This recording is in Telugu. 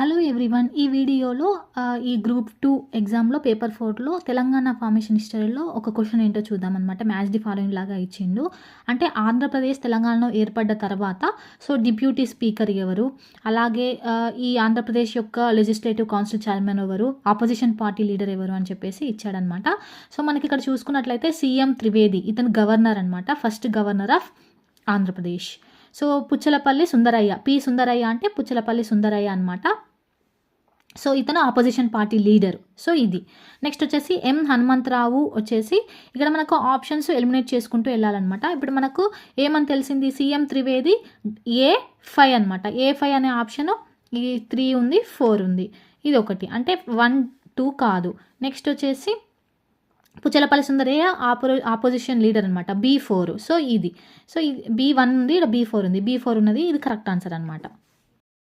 Hello everyone. ఈ వీడియోలో ఈ గ్రూప్ 2 ఎగ్జామ్‌లో పేపర్ 4లో తెలంగాణ ఫార్మేషన్ హిస్టరీలో ఒక క్వెషన్ ఏంటో చూద్దామనమాట. మ్యాచ్ ది ఫాలోయింగ్ లాగా ఇచ్చిండు. అంటే ఆంధ్రప్రదేశ్, తెలంగాణలో ఏర్పడ్డ తర్వాత డిప్యూటీ స్పీకర్ ఎవరు? అలాగే ఈ ఆంధ్రప్రదేశ్ యొక్క లెజిస్లేటివ్ కౌన్సిల్ చైర్మన్ ఎవరు? ఆపోజిషన్ పార్టీ లీడర్ ఎవరు? అని చెప్పేసి ఇచ్చాడనమాట. మనకి ఇక్కడ చూసుకున్నట్లయితే సీఎం త్రివేది ఇతను గవర్నర్ అనమాట. First governor of Andhra Pradesh. Puchalapalli Sundarayya, P Sundarayya అంటే పుచ్చలపల్లి సుందరయ్య అనమాట. ఇతను ఆపోజిషన్ పార్టీ లీడర్. ఇది నెక్స్ట్ వచ్చేసి ఎం హనుమంతరావు వచ్చేసి ఇక్కడ మనకు ఆప్షన్స్ ఎలిమినేట్ చేసుకుంటూ వెళ్ళాలన్నమాట. ఇప్పుడు మనకు ఏమని తెలిసింది, సీఎం త్రివేది A5 అనమాట. A5 అనే ఆప్షన్ ఈ 3 ఉంది, 4 ఉంది. ఇది ఒకటి, అంటే 1, 2 కాదు. నెక్స్ట్ వచ్చేసి పుచ్చలపల్లి సుందరయ్య ఆపోజిషన్ లీడర్ అనమాట, B4. ఇది B1 ఉంది, ఇక్కడ B4 ఉంది. B4 ఉన్నది, ఇది కరెక్ట్ ఆన్సర్ అనమాట.